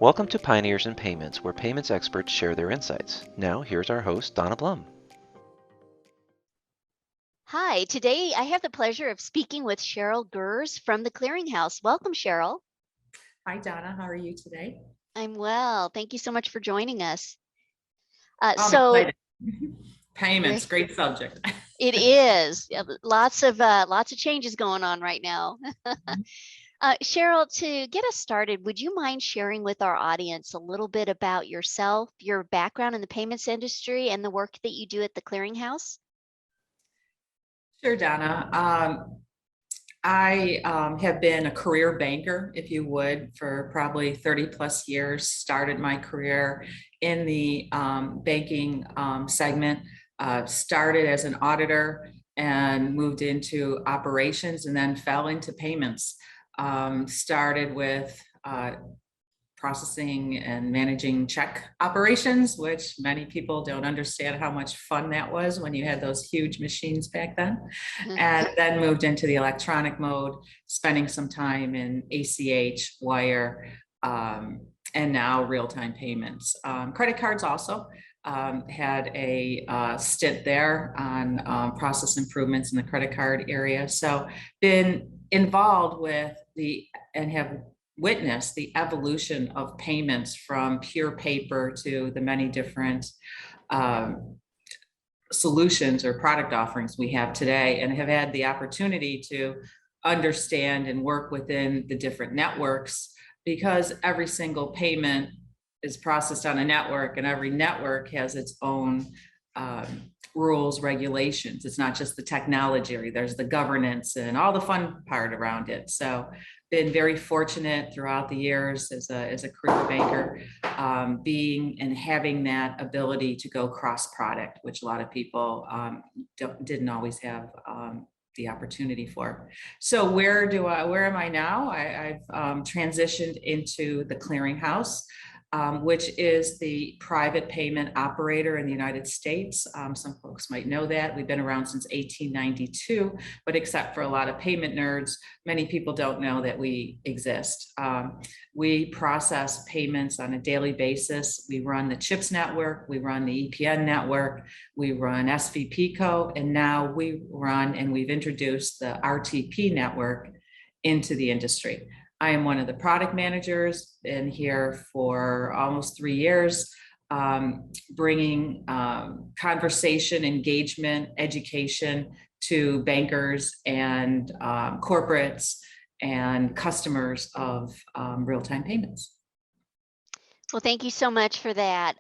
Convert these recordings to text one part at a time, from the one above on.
Welcome to Pioneers in Payments, where payments experts share their insights. Now, here's our host, Donna Blum. Hi, today I have the pleasure of speaking with Cheryl Gurz from the Clearinghouse. Welcome, Cheryl. Hi, Donna. How are you today? I'm well. Thank you so much for joining us. I'm So excited. Payments, great. great subject. It is lots of changes going on right now. Cheryl, to get us started, would you mind sharing with our audience a little bit about yourself, your background in the payments industry, and the work that you do at the Clearinghouse? Sure, Donna. I have been a career banker, if you would, for probably 30 plus years. Started my career in the banking segment, started as an auditor and moved into operations and then fell into payments. Started with processing and managing check operations, which many people don't understand how much fun that was when you had those huge machines back then. And then moved into the electronic mode, spending some time in ACH, wire, and now real-time payments. Credit cards also. Had a stint there on process improvements in the credit card area. So been involved with and have witnessed the evolution of payments from pure paper to the many different solutions or product offerings we have today, and have had the opportunity to understand and work within the different networks, because every single payment is processed on a network and every network has its own rules, regulations. It's not just the technology, there's the governance and all the fun part around it. So been very fortunate throughout the years as a career banker, being and having that ability to go cross product, which a lot of people didn't always have the opportunity for. So where am I now? I've transitioned into the Clearinghouse, which is the private payment operator in the United States. Some folks might know that. We've been around since 1892, but except for a lot of payment nerds, many people don't know that we exist. We process payments on a daily basis. We run the CHIPS network, we run the EPN network, we run SVPCO, and now we run and we've introduced the RTP network into the industry. I am one of the product managers, been here for almost 3 years, bringing conversation, engagement, education to bankers and corporates and customers of real-time payments. Well, thank you so much for that.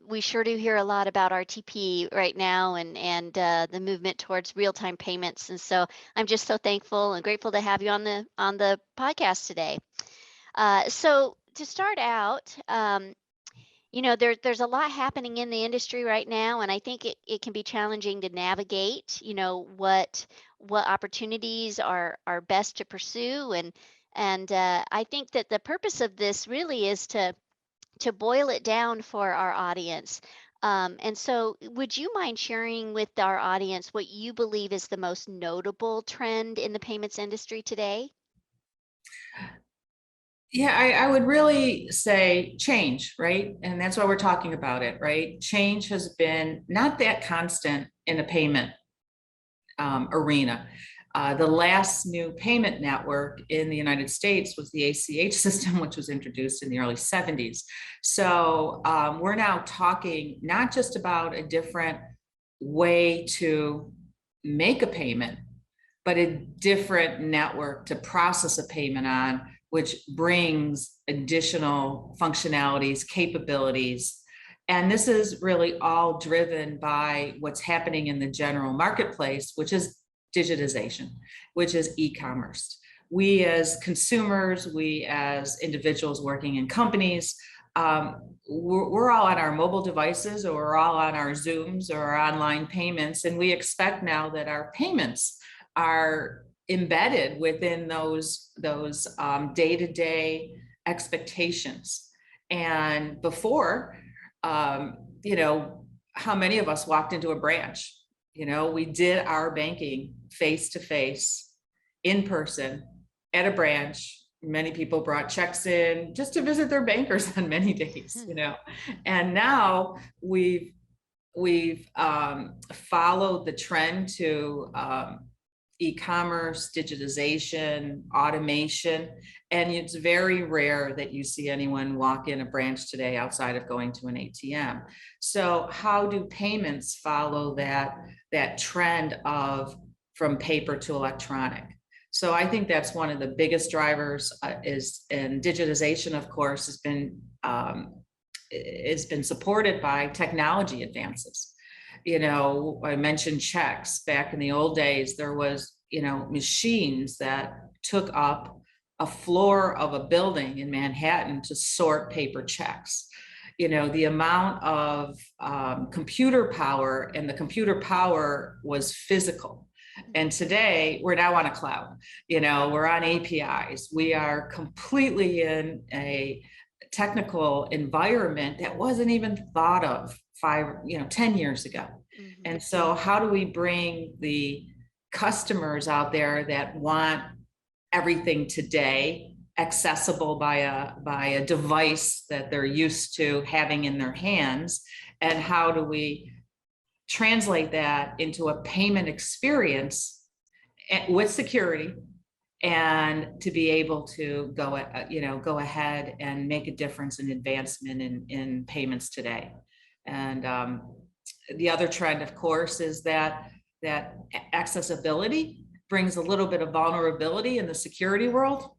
We sure do hear a lot about RTP right now and the movement towards real-time payments, and so I'm just so thankful and grateful to have you on the podcast today. So to start out, there's a lot happening in the industry right now, and I think it can be challenging to navigate. What opportunities are best to pursue, and I think that the purpose of this really is to boil it down for our audience. And so, would you mind sharing with our audience what you believe is the most notable trend in the payments industry today? Yeah, I would really say change, right? And that's why we're talking about it, right? Change has been not that constant in the payment arena. The last new payment network in the United States was the ACH system, which was introduced in the early 70s. So we're now talking not just about a different way to make a payment, but a different network to process a payment on, which brings additional functionalities, capabilities. And this is really all driven by what's happening in the general marketplace, which is digitization, which is e-commerce. We as consumers, we as individuals working in companies, we're all on our mobile devices, or we're all on our Zooms or our online payments. And we expect now that our payments are embedded within those day-to-day expectations. And before, how many of us walked into a branch? We did our banking face-to-face, in person, at a branch, many people brought checks in just to visit their bankers on many days, you know. And now we've followed the trend to e-commerce, digitization, automation, and it's very rare that you see anyone walk in a branch today outside of going to an ATM. So how do payments follow that trend of from paper to electronic? So I think that's one of the biggest drivers and digitization, of course, has been supported by technology advances. You know, I mentioned checks. Back in the old days, there was, you know, machines that took up a floor of a building in Manhattan to sort paper checks. You know, the amount of computer power, and the computer power was physical. And today we're now on a cloud, you know, we're on APIs. We are completely in a technical environment that wasn't even thought of 10 years ago. Mm-hmm. And so how do we bring the customers out there that want everything today accessible by a device that they're used to having in their hands? And how do we translate that into a payment experience with security, and to be able to go ahead and make a difference in advancement in payments today? And the other trend, of course, is that accessibility brings a little bit of vulnerability in the security world.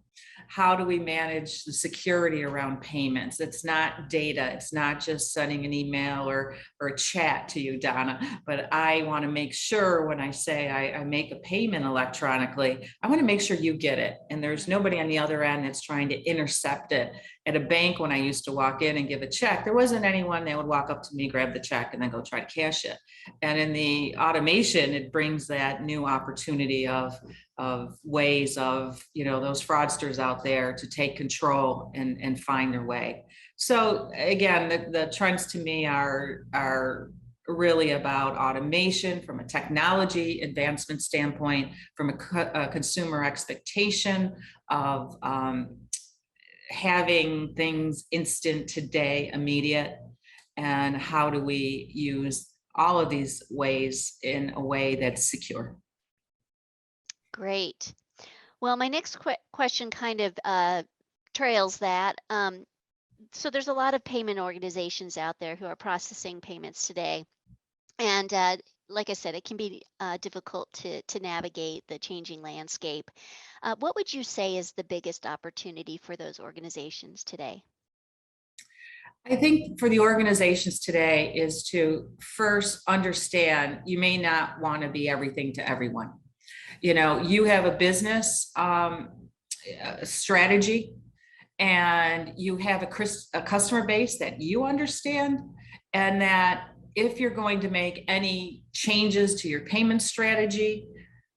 How do we manage the security around payments? It's not data. It's not just sending an email or a chat to you, Donna, but I want to make sure when I say I make a payment electronically, I want to make sure you get it. And there's nobody on the other end that's trying to intercept it. At a bank, when I used to walk in and give a check, there wasn't anyone that would walk up to me, grab the check, and then go try to cash it. And in the automation, it brings that new opportunity of ways of, you know, those fraudsters out there to take control and find their way. So again, the trends to me are really about automation from a technology advancement standpoint, from a consumer expectation of having things instant today, immediate, and how do we use all of these ways in a way that's secure. Great. Well, my next question kind of trails that. So there's a lot of payment organizations out there who are processing payments today. And like I said, it can be difficult to navigate the changing landscape. What would you say is the biggest opportunity for those organizations today? I think for the organizations today is to first understand you may not want to be everything to everyone. You know, you have a business strategy, and you have a customer base that you understand, and that if you're going to make any changes to your payment strategy,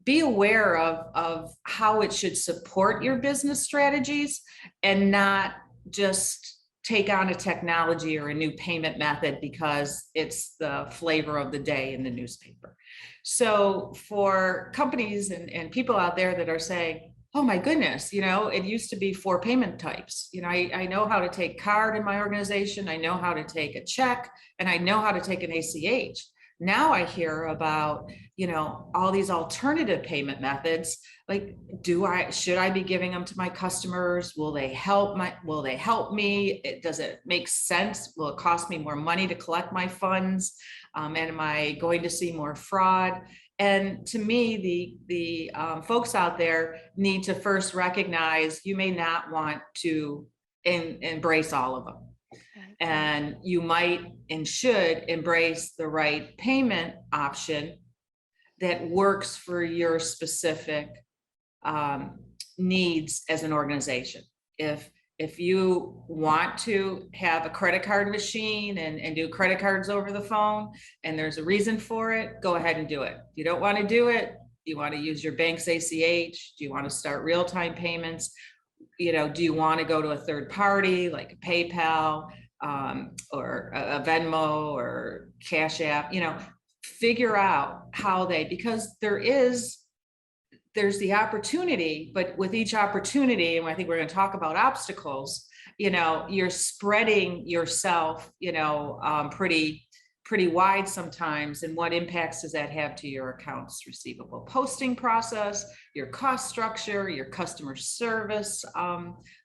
be aware of how it should support your business strategies, and not just take on a technology or a new payment method because it's the flavor of the day in the newspaper. So for companies and people out there that are saying, oh my goodness, you know, it used to be 4 payment types. You know, I know how to take card in my organization. I know how to take a check, and I know how to take an ACH. Now I hear about, you know, all these alternative payment methods. Like, should I be giving them to my customers? Will they help me? Does it make sense? Will it cost me more money to collect my funds? And am I going to see more fraud? And to me, the folks out there need to first recognize you may not want to embrace all of them. And you might and should embrace the right payment option that works for your specific needs as an organization. If you want to have a credit card machine and do credit cards over the phone, and there's a reason for it, go ahead and do it. If you don't want to do it, you want to use your bank's ACH, do you want to start real-time payments? You know, do you want to go to a third party like a PayPal or a Venmo or Cash App? You know, figure out how because there's the opportunity, but with each opportunity, and I think we're going to talk about obstacles, you're spreading yourself, pretty wide sometimes. And what impacts does that have to your accounts receivable posting process, your cost structure, your customer service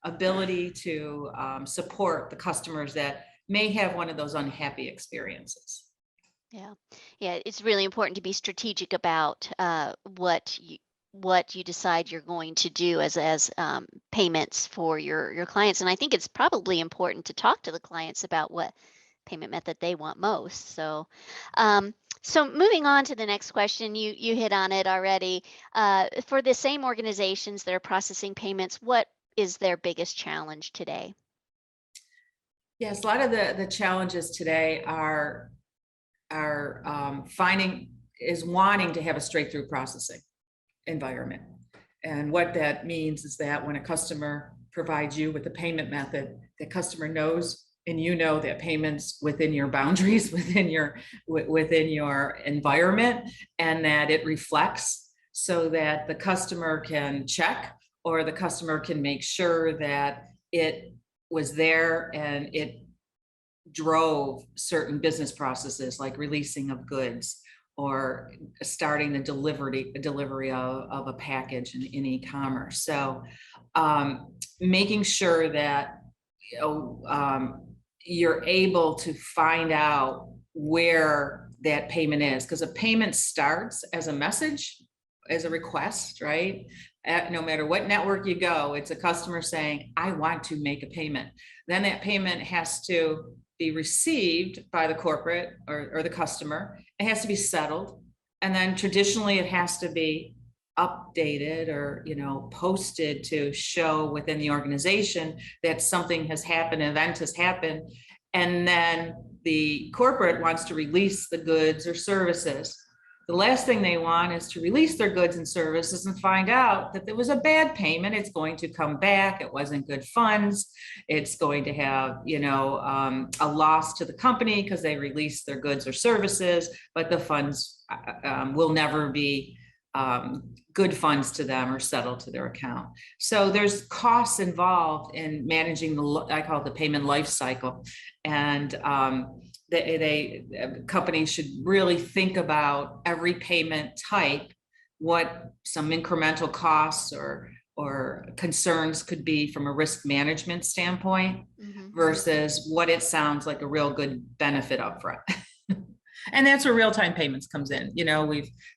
ability to support the customers that may have one of those unhappy experiences? Yeah, yeah, it's really important to be strategic about what you decide you're going to do as payments for your clients. And I think it's probably important to talk to the clients about what payment method they want most. So moving on to the next question, you hit on it already. For the same organizations that are processing payments, what is their biggest challenge today? Yes, a lot of the challenges today are wanting to have a straight through processing environment. And what that means is that when a customer provides you with a payment method, the customer knows, and that payments within your boundaries, within your environment, and that it reflects, so that the customer can check, or the customer can make sure that it was there and it drove certain business processes like releasing of goods or starting the delivery of a package in e-commerce. So making sure that you're able to find out where that payment is, because a payment starts as a message, as a request, right? No matter what network you go, it's a customer saying, I want to make a payment. Then that payment has to be received by the corporate or the customer. It has to be settled. And then traditionally it has to be updated or, posted to show within the organization that something has happened, an event has happened. And then the corporate wants to release the goods or services. The last thing they want is to release their goods and services and find out that there was a bad payment. It's going to come back. It wasn't good funds. It's going to have, a loss to the company because they released their goods or services, but the funds will never be good funds to them or settled to their account. So there's costs involved in managing I call it the payment life cycle. And companies should really think about every payment type, what some incremental costs or concerns could be from a risk management standpoint, versus what it sounds like a real good benefit upfront. And that's where real-time payments comes in.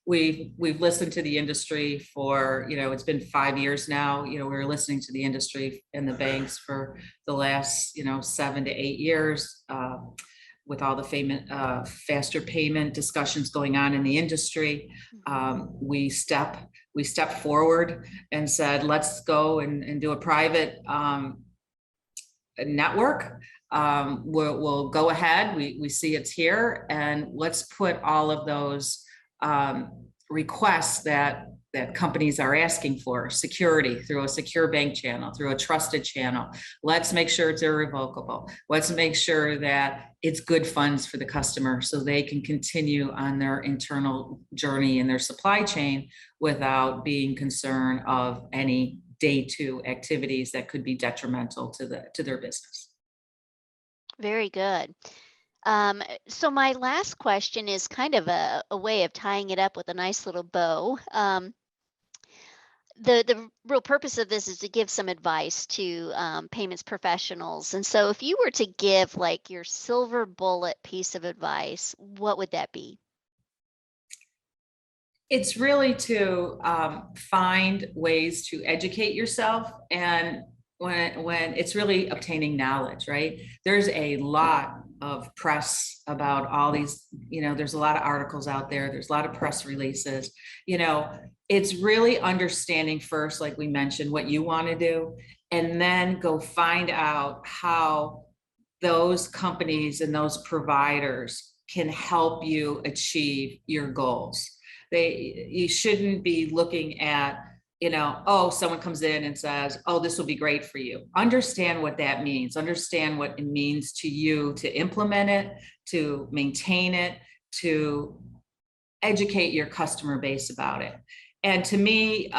We've listened to the industry for, it's been 5 years now. We're listening to the industry and the banks for the last, 7 to 8 years, with all the faster payment discussions going on in the industry. We stepped forward and said, let's go and do a private network. We'll go ahead. We see it's here, and let's put all of those requests that companies are asking for, security through a secure bank channel, through a trusted channel. Let's make sure it's irrevocable. Let's make sure that it's good funds for the customer so they can continue on their internal journey in their supply chain without being concerned of any day two activities that could be detrimental to their business. Very good. So my last question is kind of a way of tying it up with a nice little bow. The real purpose of this is to give some advice to payments professionals. And so if you were to give like your silver bullet piece of advice, what would that be? It's really to find ways to educate yourself, and when it's really obtaining knowledge, right? There's a lot of press about all these, there's a lot of articles out there. There's a lot of press releases, it's really understanding first, like we mentioned, what you want to do, and then go find out how those companies and those providers can help you achieve your goals. You shouldn't be looking at, someone comes in and says, oh, this will be great for you. Understand what that means. Understand what it means to you to implement it, to maintain it, to educate your customer base about it. And to me,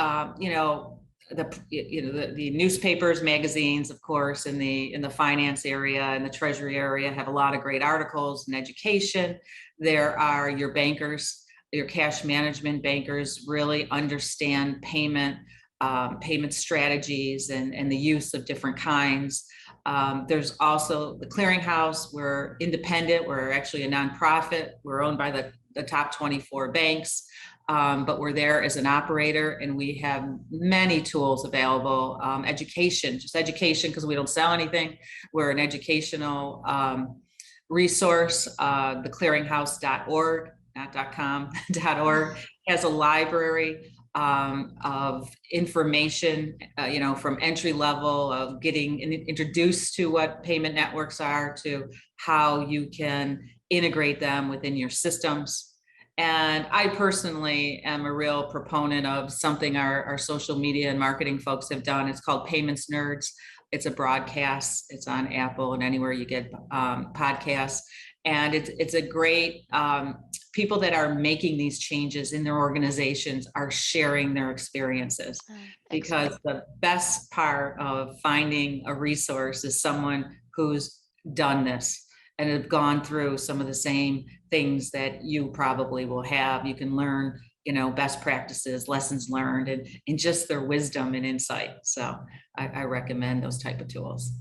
the newspapers, magazines, of course, in the finance area and the treasury area have a lot of great articles and education. There are your bankers, your cash management bankers really understand payment strategies and the use of different kinds. There's also the clearinghouse. We're independent. We're actually a nonprofit. We're owned by the top 24 banks. But we're there as an operator, and we have many tools available. Education, just education, because we don't sell anything. We're an educational resource. The clearinghouse.org, not .com, .org, has a library of information, from entry level of getting introduced to what payment networks are, to how you can integrate them within your systems. And I personally am a real proponent of something our social media and marketing folks have done. It's called Payments Nerds. It's a broadcast. It's on Apple and anywhere you get podcasts. And it's a great, people that are making these changes in their organizations are sharing their experiences. Because the best part of finding a resource is someone who's done this and have gone through some of the same things that you probably will have. You can learn, best practices, lessons learned, and just their wisdom and insight. So I recommend those type of tools.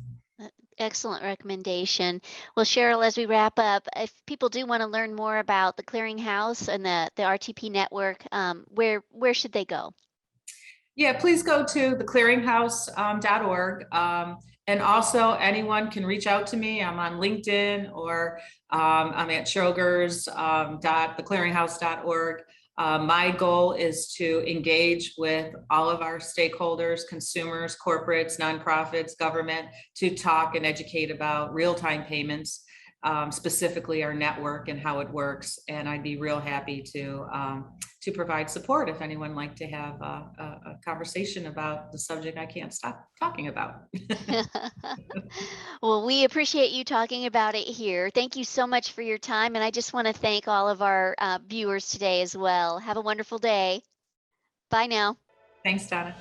Excellent recommendation. Well, Cheryl, as we wrap up, if people do want to learn more about the Clearinghouse and the RTP network, where should they go? Yeah, please go to theclearinghouse.org. And also anyone can reach out to me. I'm on LinkedIn, or I'm at Cheryl theclearinghouse.org. My goal is to engage with all of our stakeholders, consumers, corporates, nonprofits, government, to talk and educate about real-time payments, specifically our network and how it works. And I'd be real happy to provide support if anyone would like to have a conversation about the subject I can't stop talking about. Well, we appreciate you talking about it here. Thank you so much for your time. And I just want to thank all of our viewers today as well. Have a wonderful day. Bye now. Thanks, Donna.